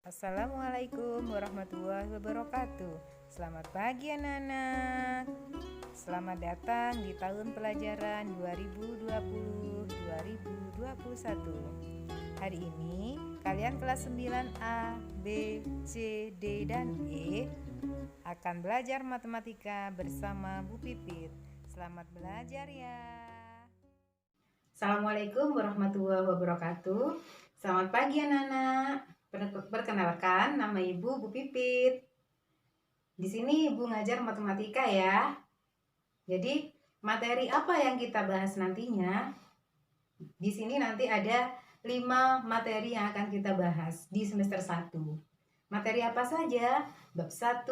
Assalamualaikum warahmatullahi wabarakatuh. Selamat pagi anak-anak. Selamat datang di tahun pelajaran 2020-2021. Hari ini kalian kelas 9A, B, C, D, dan E akan belajar matematika bersama Bu Pipit. Selamat belajar ya. Assalamualaikum warahmatullahi wabarakatuh. Selamat pagi anak-anak. Perkenalkan, nama Ibu Bu Pipit. Di sini Ibu ngajar matematika ya. Jadi, materi apa yang kita bahas nantinya? Di sini nanti ada 5 materi yang akan kita bahas di semester 1. Materi apa saja? Bab 1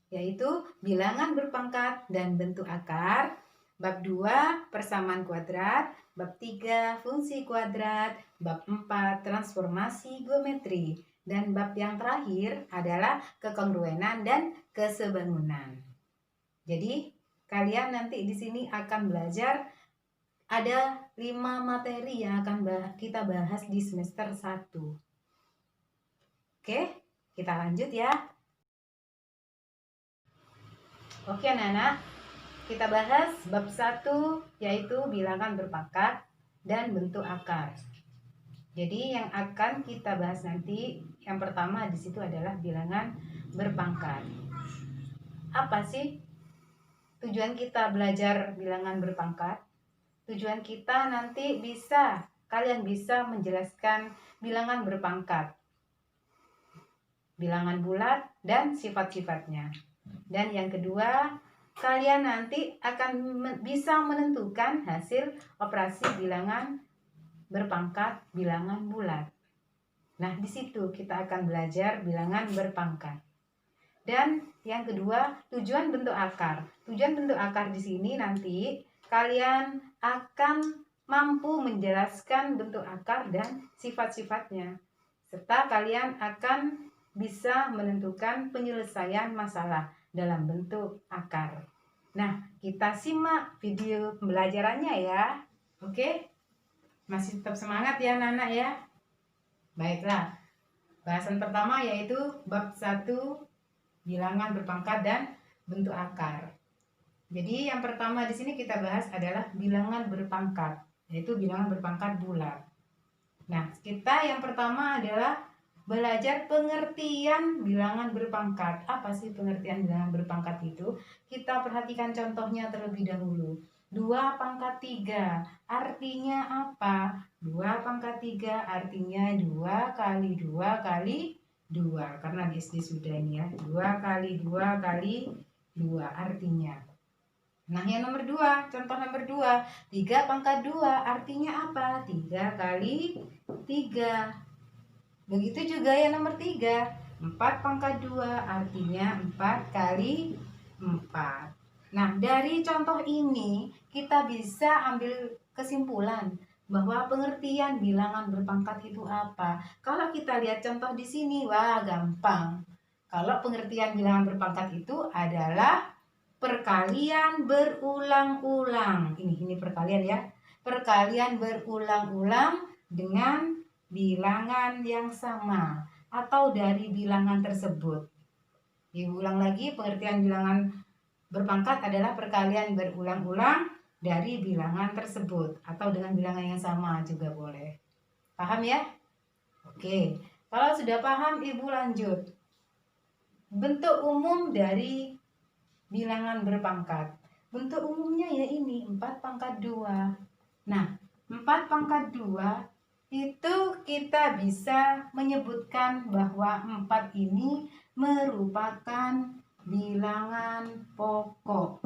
yaitu bilangan berpangkat dan bentuk akar. Bab 2 persamaan kuadrat. Bab 3 fungsi kuadrat. Bab 4 transformasi geometri. Dan bab yang terakhir adalah kekongruenan dan kesebangunan. Jadi kalian nanti di sini akan belajar ada 5 materi yang akan kita bahas di semester 1. Oke, kita lanjut ya. Oke anak-anak, kita bahas bab 1 yaitu bilangan berpangkat dan bentuk akar. Jadi yang akan kita bahas nanti yang pertama di situ adalah bilangan berpangkat. Apa sih tujuan kita belajar bilangan berpangkat? Tujuan kita nanti kalian bisa menjelaskan bilangan berpangkat, bilangan bulat dan sifat-sifatnya. Dan yang kedua, kalian nanti akan bisa menentukan hasil operasi bilangan berpangkat, bilangan bulat. Nah, di situ kita akan belajar bilangan berpangkat. Dan yang kedua, tujuan bentuk akar. Tujuan bentuk akar di sini nanti kalian akan mampu menjelaskan bentuk akar dan sifat-sifatnya. Serta kalian akan bisa menentukan penyelesaian masalah dalam bentuk akar. Nah, kita simak video pembelajarannya ya. Oke? Masih tetap semangat ya anak-anak ya? Baiklah. Bahasan pertama yaitu bab 1 bilangan berpangkat dan bentuk akar. Jadi yang pertama di sini kita bahas adalah bilangan berpangkat, yaitu bilangan berpangkat bulat. Nah, kita yang pertama adalah belajar pengertian bilangan berpangkat. Apa sih pengertian bilangan berpangkat itu? Kita perhatikan contohnya terlebih dahulu. 2 pangkat 3 artinya apa? 2 pangkat 3 artinya 2 kali 2 kali 2. Karena di SD sudah ini ya. 2 kali 2 kali 2 artinya. Nah, yang nomor 2, contoh nomor 2, 3 pangkat 2 artinya apa? 3 kali 3. Begitu juga yang nomor 3, 4 pangkat 2 artinya 4 kali 4. Nah, dari contoh ini kita bisa ambil kesimpulan bahwa pengertian bilangan berpangkat itu apa. Kalau kita lihat contoh di sini, wah gampang. Kalau pengertian bilangan berpangkat itu adalah perkalian berulang-ulang. Ini perkalian ya. Perkalian berulang-ulang dengan bilangan yang sama atau dari bilangan tersebut. Diulang lagi, pengertian bilangan berpangkat adalah perkalian berulang-ulang dari bilangan tersebut atau dengan bilangan yang sama juga boleh. Paham ya? Oke. Kalau sudah paham, Ibu lanjut. Bentuk umum dari bilangan berpangkat. Bentuk umumnya ya ini 4 pangkat 2. Nah, 4 pangkat 2 itu kita bisa menyebutkan bahwa 4 ini merupakan bilangan pokok.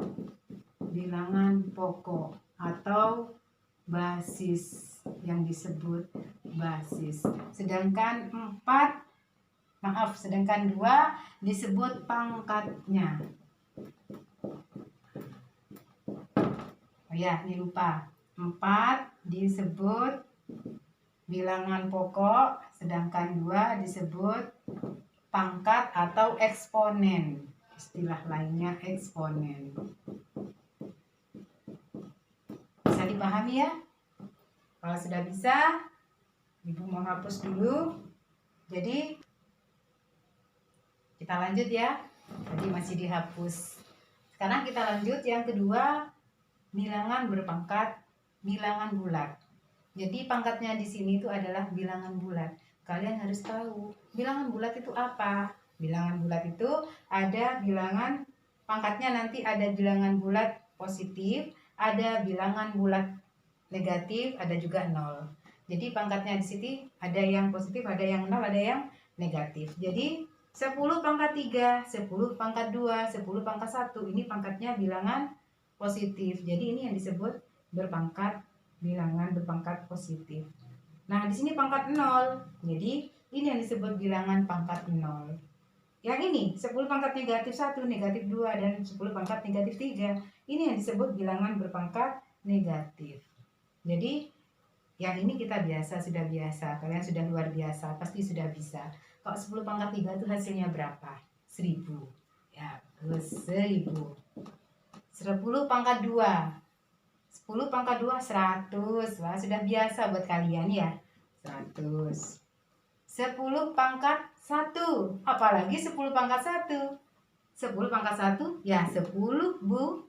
Bilangan pokok atau basis yang disebut basis. Sedangkan 2 disebut pangkatnya. Oh ya, ini lupa. 4 disebut bilangan pokok, sedangkan 2 disebut pangkat atau eksponen. Istilah lainnya eksponen. Bisa dipahami ya? Kalau sudah bisa, Ibu mau hapus dulu. Jadi Kita lanjut ya. Tadi masih dihapus. Sekarang kita lanjut yang kedua, bilangan berpangkat bilangan bulat. Jadi pangkatnya di sini itu adalah bilangan bulat. Kalian harus tahu bilangan bulat itu apa. Bilangan bulat itu ada bilangan pangkatnya, nanti ada bilangan bulat positif, ada bilangan bulat negatif, ada juga nol. Jadi pangkatnya di sini ada yang positif, ada yang nol, ada yang negatif. Jadi 10 pangkat 3, 10 pangkat 2, 10 pangkat 1, ini pangkatnya bilangan positif. Jadi ini yang disebut berpangkat bilangan berpangkat positif. Nah, di sini pangkat 0. Jadi ini yang disebut bilangan pangkat 0. Yang ini 10 pangkat negatif 1, negatif 2, dan 10 pangkat negatif 3. Ini yang disebut bilangan berpangkat negatif. Jadi yang ini kita sudah biasa. Kalian sudah luar biasa, pasti sudah bisa. Kalau 10 pangkat 3 itu hasilnya berapa? 1000. Ya, 1000. 10 pangkat 2. 10 pangkat 2 100. Wah, sudah biasa buat kalian ya. 100. 10 pangkat 1. Apalagi 10 pangkat 1. 10 pangkat 1 ya 10, Bu.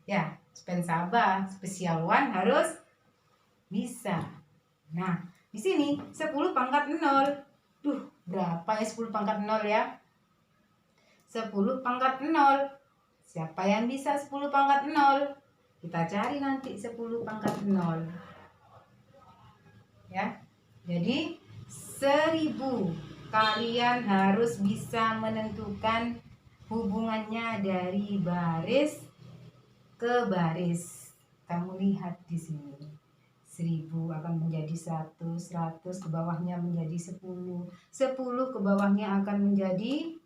Ya, sabar, spesial one harus bisa. Nah, di sini 10 pangkat 0. Berapa ya 10 pangkat 0 ya? 10 pangkat 0. Siapa yang bisa 10 pangkat 0? Kita cari nanti 10 pangkat 0. Ya. Jadi 1000. Kalian harus bisa menentukan hubungannya dari baris ke baris. Kamu lihat di sini. 1000 akan menjadi 1, 100 ke bawahnya menjadi 10, 10 ke bawahnya akan menjadi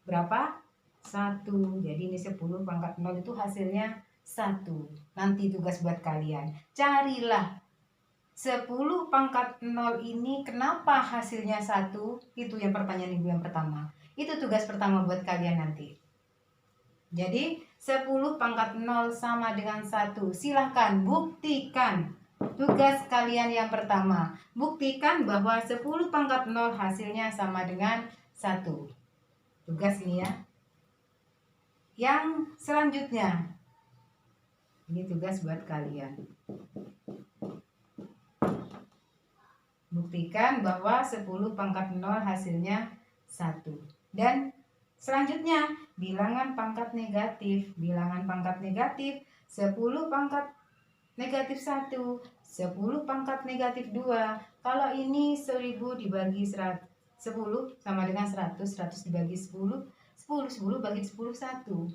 berapa? 1. Jadi ini 10 pangkat 0 itu hasilnya 1. Nanti tugas buat kalian. Carilah 10 pangkat 0 ini kenapa hasilnya 1? Itu yang pertanyaan ibu yang pertama. Itu tugas pertama buat kalian nanti. Jadi 10 pangkat 0 sama dengan 1. Silahkan buktikan. Tugas kalian yang pertama, buktikan bahwa 10 pangkat 0 hasilnya sama dengan 1. Tugas ini ya. Yang selanjutnya, ini tugas buat kalian. Buktikan bahwa 10 pangkat 0 hasilnya 1. Dan selanjutnya, bilangan pangkat negatif. Bilangan pangkat negatif 10 pangkat negatif 1, 10 pangkat negatif 2. Kalau ini 1000 dibagi 10 sama dengan 100, 100 dibagi 10, 10 bagi 10 1.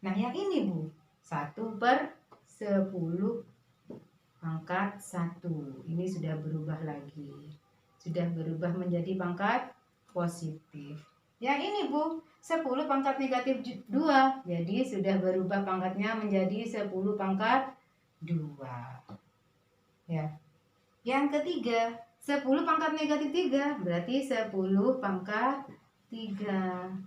Nah yang ini Bu, 1/10 pangkat 1. Ini sudah berubah lagi. Sudah berubah menjadi pangkat positif. Yang ini Bu, 10 pangkat negatif 2. Jadi sudah berubah pangkatnya menjadi 10 pangkat 2. Ya. Yang ketiga, 10 pangkat negatif 3. Berarti 10 pangkat 3.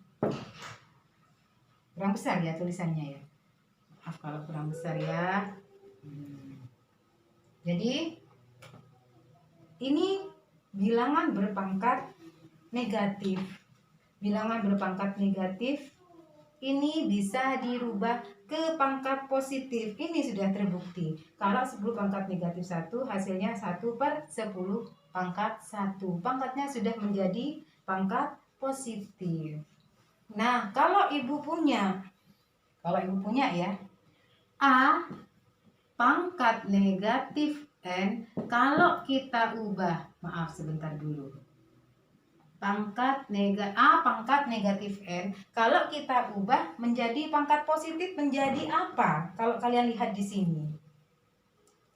Kurang besar ya tulisannya ya. Maaf kalau kurang besar ya. Jadi ini bilangan berpangkat negatif. Bilangan berpangkat negatif ini bisa dirubah ke pangkat positif. Ini sudah terbukti. Kalau 10 pangkat negatif 1 hasilnya 1/10 pangkat 1. Pangkatnya sudah menjadi pangkat positif. Nah, kalau ibu punya ya, A pangkat negatif N, kalau kita ubah, maaf sebentar dulu. A pangkat negatif N, kalau kita ubah menjadi pangkat positif menjadi apa? Kalau kalian lihat di sini.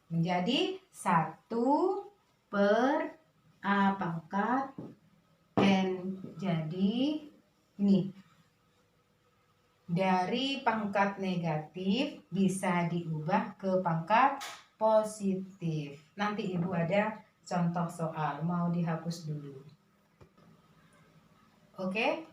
Menjadi 1/A pangkat N. Jadi ini dari pangkat negatif bisa diubah ke pangkat positif. Nanti ibu ada contoh soal, mau dihapus dulu. Oke.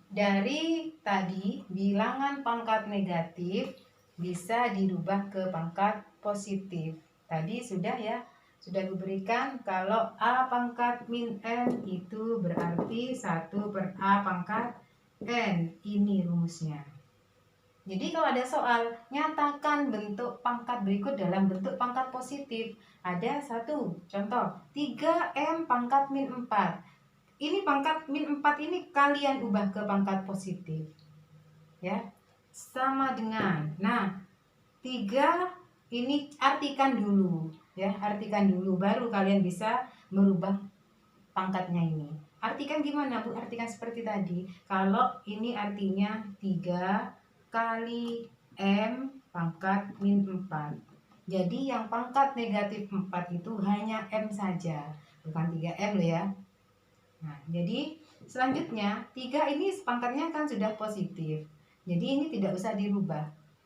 Dari tadi bilangan pangkat negatif bisa dirubah ke pangkat positif. Tadi sudah ya, Sudah diberikan kalau A pangkat min N itu berarti 1 per A pangkat N. Ini rumusnya. Jadi kalau ada soal, nyatakan bentuk pangkat berikut dalam bentuk pangkat positif. Ada satu contoh, 3M pangkat min 4. Ini pangkat min 4 ini kalian ubah ke pangkat positif. Ya, sama dengan, nah 3 ini artikan dulu. Ya, artikan dulu, baru kalian bisa merubah pangkatnya ini. Artikan gimana Bu? Artikan seperti tadi. Kalau ini artinya 3 kali M pangkat min 4. Jadi yang pangkat negatif 4 itu hanya M saja, bukan 3M loh ya. Nah, jadi selanjutnya 3 ini pangkatnya kan sudah positif. Jadi ini tidak usah dirubah.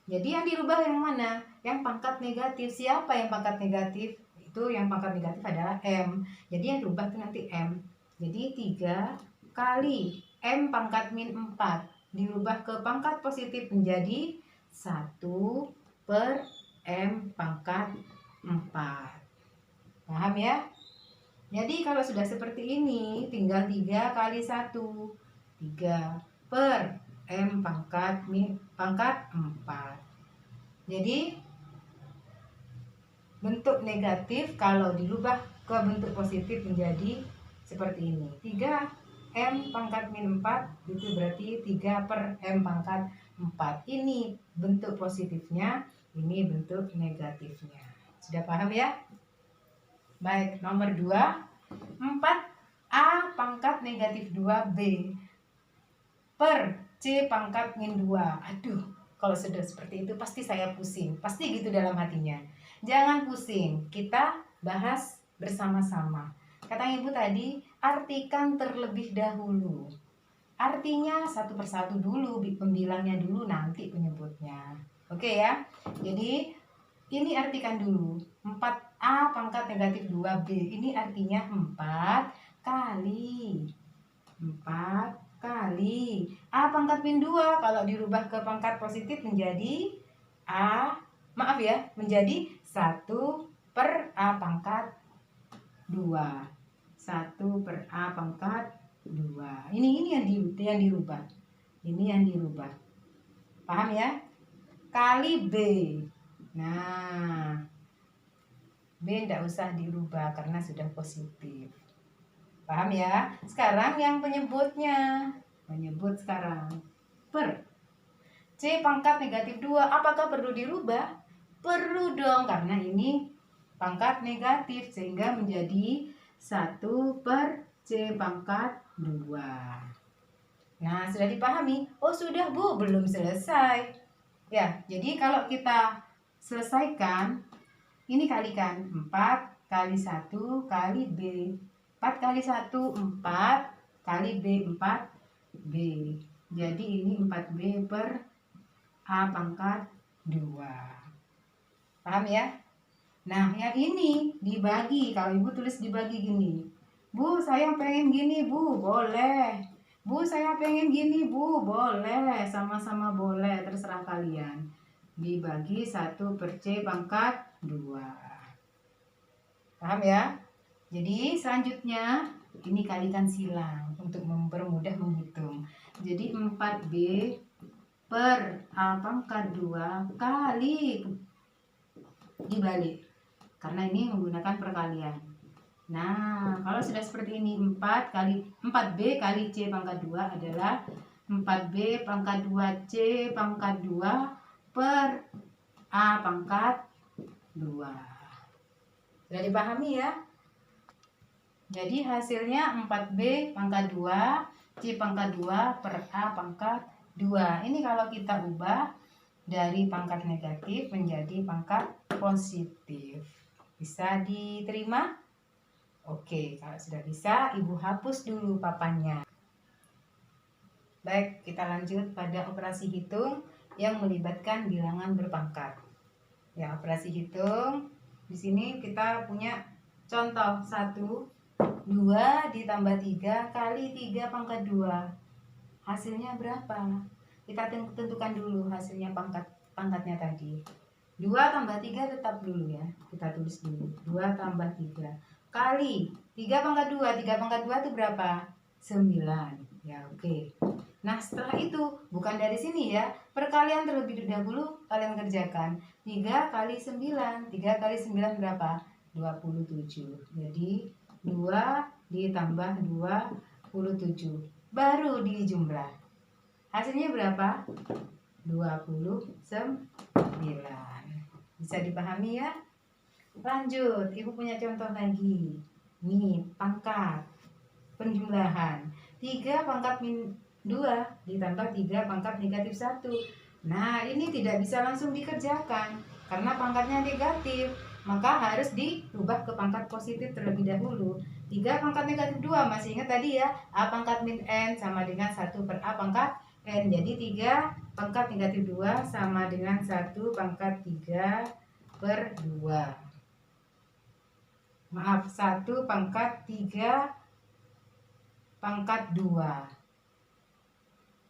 Jadi yang dirubah yang mana? Yang pangkat negatif. Siapa yang pangkat negatif? Itu yang pangkat negatif adalah M. Jadi yang dirubah itu nanti M. Jadi 3 kali M pangkat min 4 dirubah ke pangkat positif menjadi 1 per M pangkat 4. Paham ya? Jadi kalau sudah seperti ini tinggal 3 kali 1. 3 per M pangkat 4. Jadi bentuk negatif kalau dirubah ke bentuk positif menjadi seperti ini. 3 M pangkat min 4 itu berarti 3 per M pangkat 4. Ini bentuk positifnya, ini bentuk negatifnya. Sudah paham ya? Baik, nomor 2. 4A pangkat negatif 2B per C pangkat min 2. Aduh, kalau sudah seperti itu pasti saya pusing. Pasti gitu dalam hatinya. Jangan pusing, kita bahas bersama-sama. Kata ibu tadi, artikan terlebih dahulu. Artinya satu persatu dulu, pembilangnya dulu, nanti penyebutnya. Oke ya. Jadi ini artikan dulu. 4A pangkat negatif 2B. Ini artinya 4 kali 4 kali A pangkat min 2. Kalau dirubah ke pangkat positif menjadi menjadi 1 per A pangkat 2. 1 per A pangkat 2. Ini yang dirubah. Ini yang dirubah. Paham ya? Kali B. Nah, B tidak usah dirubah karena sudah positif. Paham ya? Sekarang yang penyebutnya. Menyebut sekarang. Per C pangkat negatif 2. Apakah perlu dirubah? Perlu dong, karena ini pangkat negatif. Sehingga menjadi 1 per C pangkat 2. Nah, sudah dipahami? Oh sudah Bu, belum selesai. Ya, jadi kalau kita selesaikan, ini kalikan 4 kali 1 kali B. 4 kali 1, 4 kali B, 4B. Jadi ini 4B per A pangkat 2. Paham ya? Nah, yang ini dibagi. Kalau ibu tulis dibagi gini. Bu, saya pengen gini, Bu. Boleh. Bu, saya pengen gini, Bu. Boleh. Sama-sama boleh. Terserah kalian. Dibagi 1 per C pangkat 2. Paham ya? Jadi selanjutnya ini kalikan silang untuk mempermudah menghitung. Jadi 4B per A pangkat 2 kali dibalik. Karena ini menggunakan perkalian. Nah, kalau sudah seperti ini 4B kali C pangkat 2 adalah 4B pangkat 2 C pangkat 2 per A pangkat 2. Sudah dipahami ya? Jadi hasilnya 4B pangkat 2 C pangkat 2 per A pangkat 2. Ini kalau kita ubah dari pangkat negatif menjadi pangkat positif. Bisa diterima? Oke, kalau sudah bisa, ibu hapus dulu papannya. Baik, kita lanjut pada operasi hitung yang melibatkan bilangan berpangkat. Ya, operasi hitung. Di sini kita punya contoh 1, 2 ditambah 3 kali 3 pangkat 2. Hasilnya berapa? Kita tentukan dulu hasilnya pangkatnya tadi. 2 tambah 3 tetap dulu ya. Kita tulis dulu. 2 tambah 3 kali 3 pangkat 2. 3 pangkat 2 itu berapa? 9. Ya, oke. Nah, setelah itu bukan dari sini ya. Perkalian terlebih dahulu kalian kerjakan. 3 kali 9. 3 kali 9 berapa? 27. Jadi 2 ditambah 27. Baru dijumlah. Hasilnya berapa? 29. Bisa dipahami ya? Lanjut, Ibu punya contoh lagi. Nih, pangkat penjumlahan. 3 pangkat 2 ditambah 3 pangkat negatif 1. Nah, ini tidak bisa langsung dikerjakan karena pangkatnya negatif. Maka harus diubah ke pangkat positif terlebih dahulu. 3 pangkat negatif 2, masih ingat tadi ya? A pangkat min N sama dengan 1 per A pangkat N. Jadi 3 pangkat negatif 2 sama dengan 1 pangkat 3 per 2. Maaf, 1 pangkat 3 pangkat 2.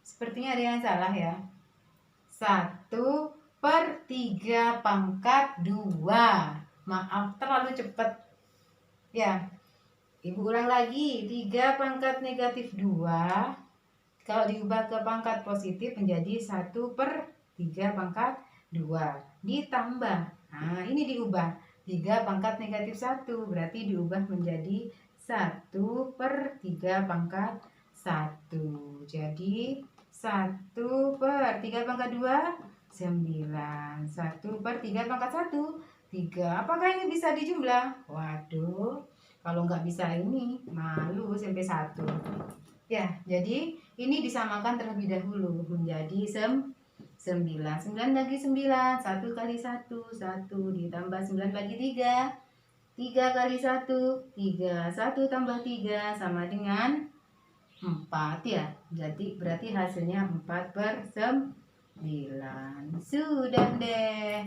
Sepertinya ada yang salah ya. 1 per 3 pangkat 2. Maaf, terlalu cepat. Ya, Ibu ulang lagi. 3 pangkat negatif 2. Kalau diubah ke pangkat positif menjadi 1 per 3 pangkat 2. Ditambah. Nah, ini diubah. 3 pangkat negatif 1. Berarti diubah menjadi 1 per 3 pangkat 1. Jadi 1 per 3 pangkat 2, 9. 1 per 3 pangkat 1, 3. Apakah ini bisa dijumlah? Waduh, kalau nggak bisa ini malu sampai 1. Ya, jadi ini disamakan terlebih dahulu menjadi 9. 9 bagi 9, 1 kali 1, 1 ditambah 9 bagi 3. 3 kali 1, 3. 1 tambah 3 sama dengan 4 ya. Jadi berarti hasilnya 4 per 9. Sudah deh.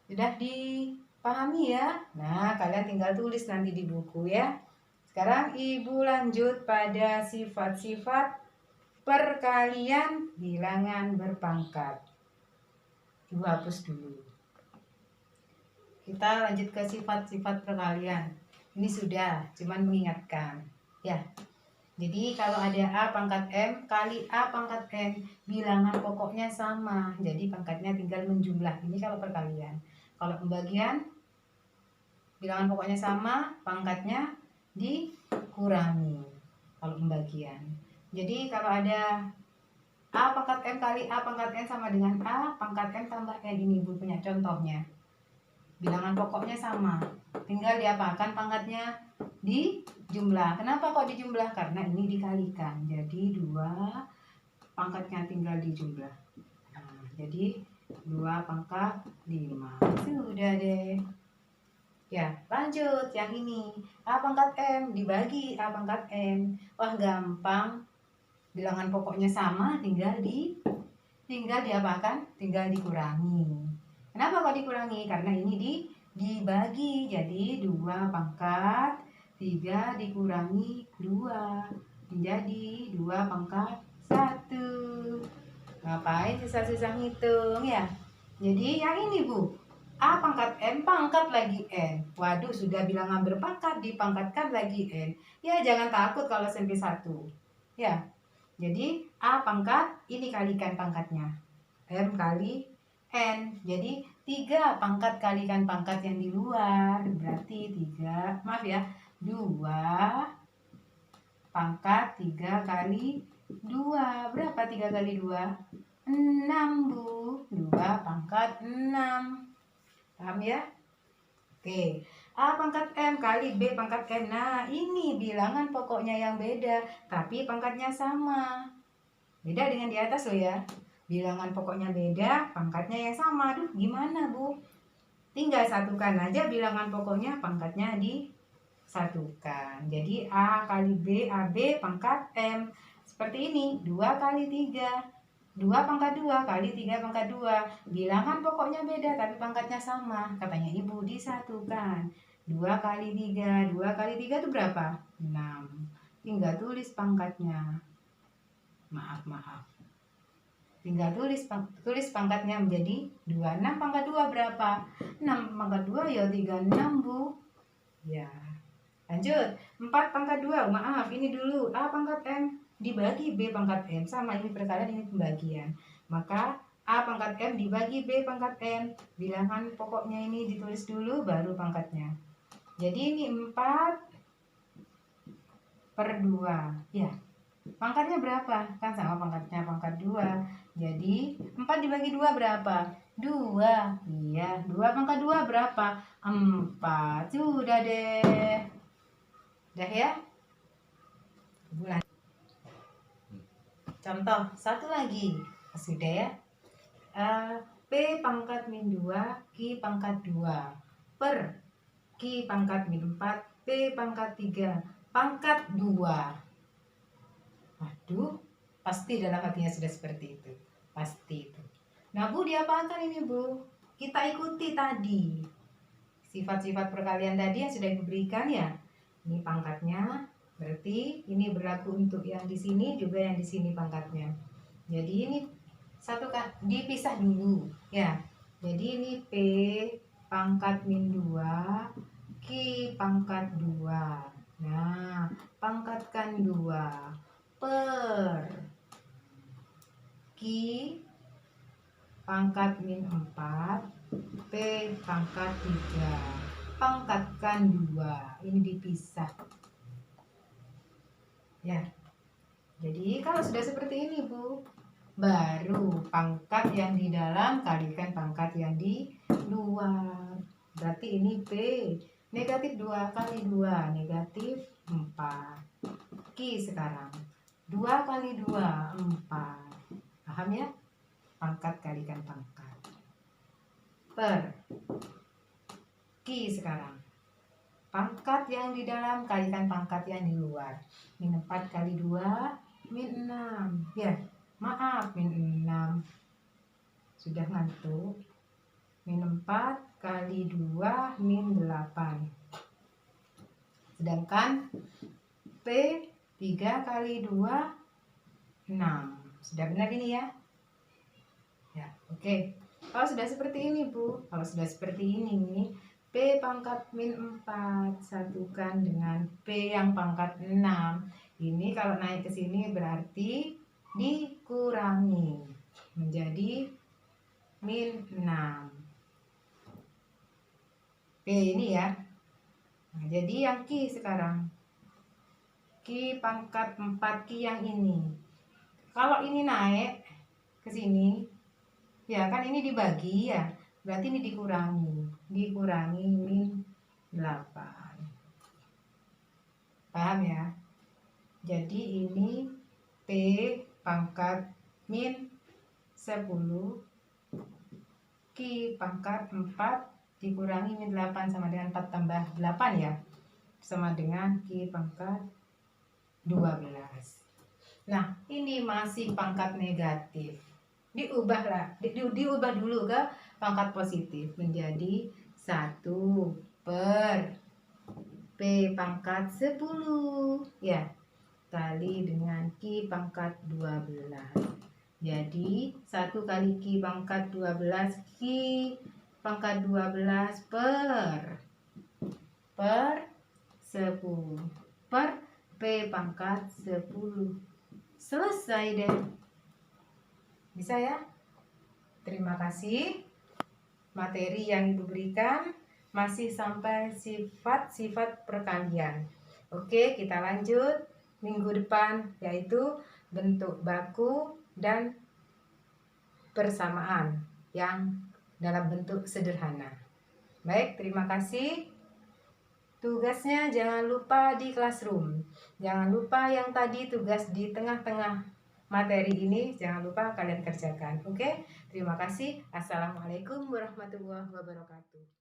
Sudah dipahami ya? Nah, kalian tinggal tulis nanti di buku ya. Sekarang Ibu lanjut pada sifat-sifat perkalian bilangan berpangkat. Ibu hapus dulu. Kita lanjut ke sifat-sifat perkalian. Ini sudah, cuman mengingatkan. Ya. Jadi kalau ada A pangkat M kali A pangkat N, bilangan pokoknya sama. Jadi pangkatnya tinggal menjumlah. Ini kalau perkalian. Kalau pembagian, bilangan pokoknya sama, pangkatnya dikurangi. Kalau pembagian. Jadi kalau ada A pangkat M kali A pangkat N sama dengan A pangkat M tambah N. Ini Ibu punya contohnya. Bilangan pokoknya sama. Tinggal diapakan pangkatnya? Dijumlah. Kenapa kok dijumlah? Karena ini dikalikan. Jadi 2 pangkatnya tinggal dijumlah. Nah, jadi 2 pangkat 5. Sudah deh. Ya, lanjut yang ini. A pangkat M dibagi A pangkat N. Wah, gampang. Bilangan pokoknya sama, tinggal diapakan? Tinggal dikurangi. Kenapa kok dikurangi? Karena ini dibagi. Jadi 2 pangkat 3 dikurangi 2 menjadi 2 pangkat 1. Ngapain susah-susah ngitung ya? Jadi yang ini Bu, A pangkat M pangkat lagi N. Waduh, sudah bilangan berpangkat dipangkatkan lagi N. Ya, jangan takut kalau sampai 1. Ya. Jadi A pangkat, ini kalikan pangkatnya. M kali N. Jadi 3 pangkat kalikan pangkat yang di luar. Berarti 3, maaf ya, 2 pangkat 3 kali 2. Berapa 3 kali 2? 6 Bu. 2 pangkat 6. Paham ya? Oke. A pangkat M kali B pangkat N. Nah, ini bilangan pokoknya yang beda, tapi pangkatnya sama. Beda dengan di atas loh ya. Bilangan pokoknya beda, pangkatnya yang sama. Aduh, gimana Bu? Tinggal satukan aja bilangan pokoknya, pangkatnya disatukan. Jadi A kali B, AB pangkat M. Seperti ini, 2 kali 3. 2 pangkat 2 kali 3 pangkat 2. Bilangan pokoknya beda, tapi pangkatnya sama. Katanya Ibu, disatukan. 2 kali 3. 2 kali 3 itu berapa? 6. Tinggal tulis pangkatnya. Maaf. tinggal tulis pangkatnya menjadi 2. 6 pangkat 2 berapa? 6 pangkat 2 ya 36, Bu. Ya. Lanjut. 4 pangkat 2. Maaf, ini dulu A pangkat M dibagi B pangkat M. Sama, ini perkalian, ini pembagian. Maka A pangkat M dibagi B pangkat M. Bilangan pokoknya ini ditulis dulu baru pangkatnya. Jadi ini 4 per 2. Ya. Pangkatnya berapa? Kan sama pangkatnya pangkat 2. Jadi 4 dibagi 2 berapa? 2. Iya, 2 pangkat 2 berapa? 4. Sudah deh. Udah ya? Bulan. Contoh satu lagi. Sudah ya? P pangkat min 2 Q pangkat 2 per Q pangkat min 4 P pangkat 3 pangkat 2. Waduh, pasti dalam hatinya sudah seperti itu. Pasti itu. Nah, Bu, diapakan ini, Bu? Kita ikuti tadi. Sifat-sifat perkalian tadi yang sudah diberikan ya. Ini pangkatnya, berarti ini berlaku untuk yang di sini juga yang di sini pangkatnya. Jadi ini dipisah dulu ya. Jadi ini P pangkat min 2 Q pangkat 2. Nah, pangkatkan 2 per Q pangkat min 4 P pangkat 3. Pangkatkan 2. Ini dipisah ya. Jadi kalau sudah seperti ini, Bu, baru pangkat yang di dalam kalikan pangkat yang di luar. Berarti ini P negatif 2 kali 2 negatif 4. Q sekarang 2 kali 2 4. Paham ya? Pangkat kalikan pangkat. Per Q sekarang pangkat yang di dalam kalikan pangkat yang di luar. Min 4 kali 2 min 6. Ya, maaf, min 6. Sudah ngantuk. Min 4 kali 2 min 8. Sedangkan P 3 kali 2 6. Sudah benar ini ya? Ya, oke. Kalau sudah seperti ini, Bu. Kalau sudah seperti ini, P pangkat min 4 satukan dengan P yang pangkat 6. Ini kalau naik ke sini berarti dikurangi menjadi min 6. P ini ya. Nah, jadi yang Q sekarang. Q pangkat 4 Q yang ini. Kalau ini naik ke sini, ya kan ini dibagi ya. Berarti ini dikurangi min 8. Paham ya? Jadi ini P pangkat min 10 Q pangkat 4 dikurangi min 8 sama dengan 4 tambah 8 ya. Sama dengan Q pangkat 12. Nah, ini masih pangkat negatif. Diubah dulu ke pangkat positif menjadi 1 per P pangkat 10 ya kali dengan Q pangkat 12. Jadi 1 kali Q pangkat 12 Q pangkat 12 per 10 per P pangkat 10. Selesai deh. Bisa ya? Terima kasih. Materi yang Ibu berikan masih sampai sifat-sifat perkalian. Oke, kita lanjut minggu depan, yaitu bentuk baku dan persamaan yang dalam bentuk sederhana. Baik, terima kasih. Tugasnya jangan lupa di classroom. Jangan lupa yang tadi tugas di tengah-tengah materi ini, jangan lupa kalian kerjakan. Oke, terima kasih. Assalamualaikum warahmatullahi wabarakatuh.